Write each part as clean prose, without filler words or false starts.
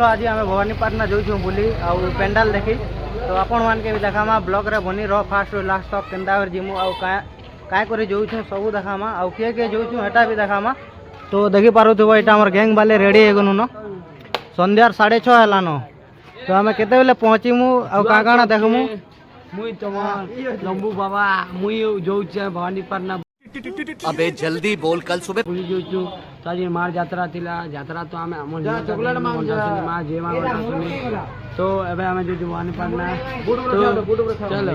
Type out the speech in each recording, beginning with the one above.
चलो आज आम भवानीपाटना जाऊँ बुली आउ पेंडाल देखी तो आपण मान के भी देखामा ब्लॉग रे बनी रह फास्ट लास्ट तक केंदा जिमु आउ काय कर जाऊँ सब देखामा आउ किए किए जाऊँ हेटा भी देखामा। तो देखी पारुथबो एटा हमर गैंग वाले रेडी हो गनु न संध्यार 6:30 हेलान तो आम केते बेले पहुँचीमु आउ का काना देखमु मुई तमा लंबू बाबा मुई जोचे भवानीपाटना। अबे जल्दी बोल कल सुबह पुलिस जोचु ताजी मार यात्रा थिला यात्रा तो आमे हमर चॉकलेट मांग मां जे मांग तो एबे हमें जो भवानीपाटना तो चलो।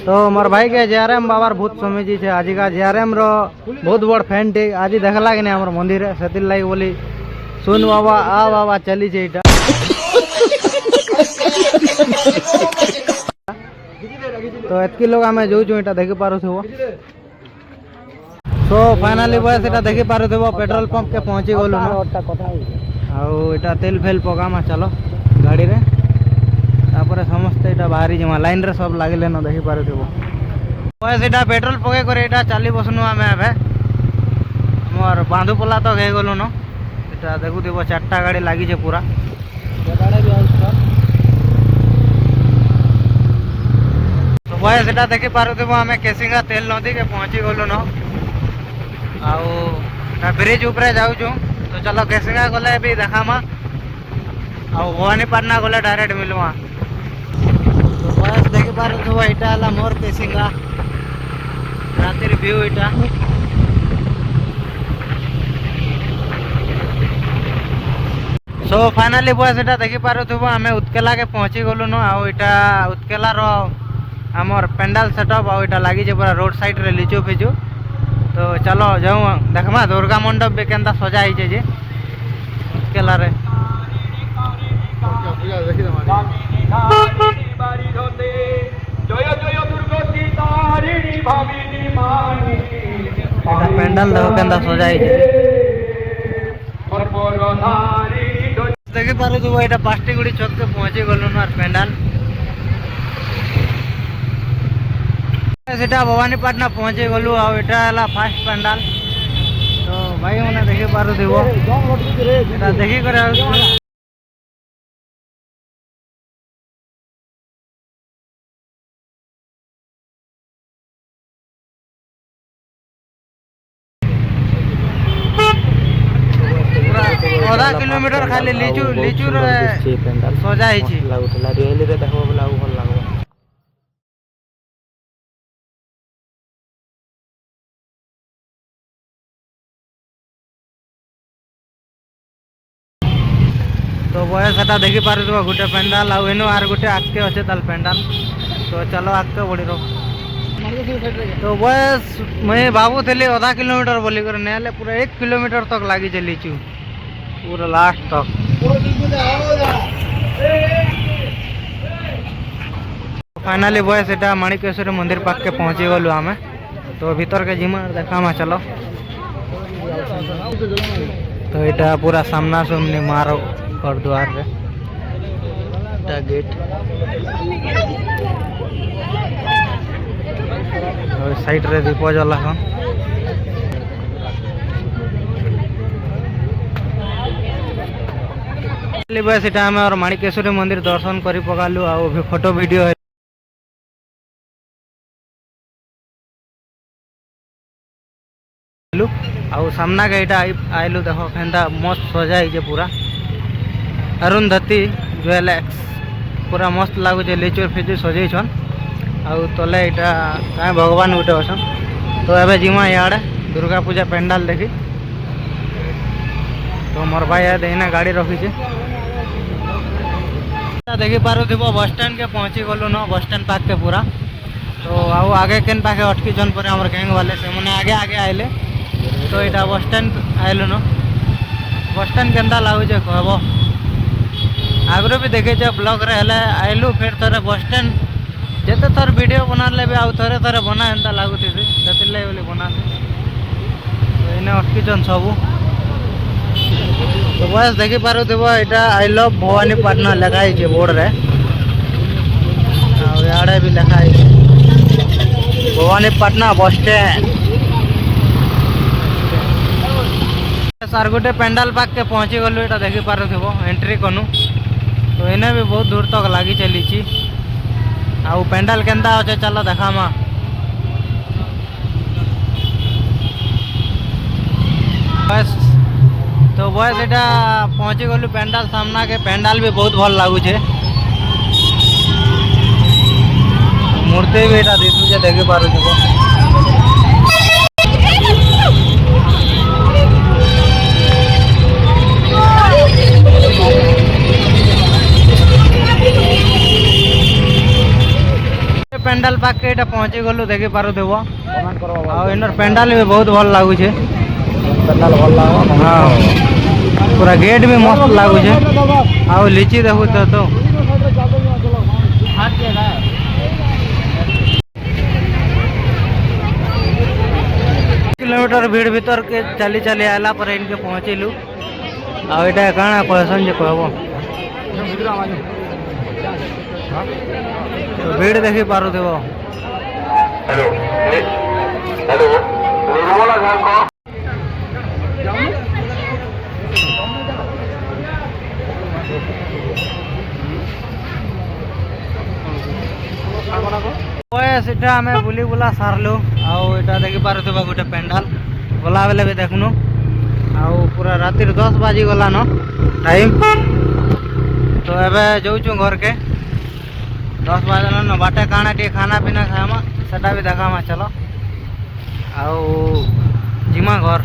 तो मोर भाई के जेआरएम बाबार बहुत समीजी छे आज का जेआरएम रो बहुत बड़ फैन थे आज देखला कि हमर मंदिर सेतिल लागी बोली सुन बाबा आ बाबा चली छे इटा। तो एतकी लोग आमे जोजु इटा देखि पारुथबो। तो फाइनली बस एटा देखि पारुथबो पेट्रोल पंप के पहुंची गलु न आउ एटा तेल फेल पकामा चलो गाड़ी रे तापर समस्त एटा बाहरी जमा लाइन रे सब लागिले न देखि पारुथबो। बस एटा पेट्रोल पके करे एटा चाली बसनु आमे एबे मोर बांधुपला तो गए गलु न एटा देखुथबो चारटा गाड़ी लागी छे पूरा गाड़ी भी आउस तो बस एटा देखि पारुथबो आमे केसिंगा तेल नदी के पहुंची गलु न आउ ब्रिज ऊपर जाऊँ तो चलो केसिंगा गले भी देखामा आउ भवानीपाटना गले डायरेक्ट मिलवा। तो बस देखि पारुथबो एटा हला मोर केसिंगा रातिर व्यू एटा। सो फाइनली बस एटा देखि पारुथबो आमे उत्केला के पहुंची गलु न आउ एटा उत्केला रो हमर पेंडाल सेटअप आउ एटा लागी जे पूरा रोड साइड रे लिचु फिचु। तो चलो जाऊँ देखमा दुर्गा मंडप भी केनता सजा ही जे केला रे पेंडाल देखो केनता सजा ही जे देखि पारु तू एटा पास्टीगुड़ी चौक के पहुंची गलु न पेंडाल सेटा भवानीपाटना पहुंचे गलु आ एटा हला फास्ट पेंडाल। तो भाई मैंने देखि पारुथबो एटा देखि करे आधा किलोमीटर खाली लीचू लीचू रे सजा ही छी लागुतला रियली रे देखबो बोला भल लागबो। तो बस एटा देखि पारुथबो गुटे पेंडाल आउ एनो आर गुटे आके अच्छे ताल पेंडाल। तो चलो आके बड़ी रो तो बस मैं बाबू थेली आधा किलोमीटर बोली कर नेले पूरा 1 किलोमीटर तक लागी चलीचु पूरा लास्ट तक। फाइनली बस एटा माणिकेश्वर मंदिर पाक के पहुंची गलु आमे। तो भीतर के जिमा देखामा चलो। तो एटा पूरा सामना सामने मारो घर द्वार रे गेट और साइड रे दीप जला हम बस एटा हमें और माणिकेश्वरी मंदिर दर्शन करी पकालु आ फोटो वीडियो आउ सामना के एटा आइलु देखो केनता मस्त सजा ही पूरा अरुंधति ज्वेलर्स पूरा मस्त लागू लिचुर फिचुर सजे छन आउ तले एटा काय भगवान उठे अछन। तो एबे जिमा याडे दुर्गा पूजा पेंडाल देखी। तो मोर भाई आ देना गाड़ी रखी छे देखि पारुथबो बस स्टैंड के पहुंची गलु न बस स्टैंड पाक के पूरा। तो आउ आगे केन पाके अटकी जन पर हमर गैंग वाले से मने आगे आगे आइले। तो एटा बस स्टैंड आइलु न बस स्टैंड केनता लागु जे कहबो आगरो भी देखे ब्लॉग रे हेले आइलु फिर थरे बस स्टैंड जेते थर वीडियो बनाले भी आउ थरे थरे बना एंता लागुथि सेतिले बोली बना तो इने अटकी जन सबू। तो बस देखि पारुथबो एटा आई लव भवानीपाटना लिखा है बोर्ड रे याडे भी लिखा है भवानीपाटना बस स्टैंड। सार गोटे पेंडाल पाक के पहुँची गलु यहाँ देखी पारुथिबो एंट्री कनु तो इन्हें भी बहुत दूर तक लगी चली आउ पेंडाल केंता अच्छे चलो देखामा बस तो बस यहाँ पहुँची गलु पेंडाल सामना के पेंडाल भी बहुत भल लगुचे मूर्ति भी यहाँ दिशुचे देखी पारुथिबो पेंडाल पाक के यहाँ पहुँची गलु देखी पारुथिबो आ इनर पेंडाल भी बहुत भल लगुचे हाँ पूरा गेट भी मस्त लगुचे आ लीची देखु तो किलोमीटर भीड़ भीतर के चली चली आला पर इनके पहुँचलु आ यहाँ कण कहसन जे कहब तो भीड़ देखी पारुथिबो सीटा आम बुली बुला सारलु आटा देखी पारुथिबो गोटे पेंडाल गला बेले भी देखनु आउ पूरा राति 10 बाजी गला न टाइम तो एबे जाऊँ घर के 10 बाजल न बाटे काना टे खाना पीना खामा सेटा भी देखामा चलो आउ जिमा घर।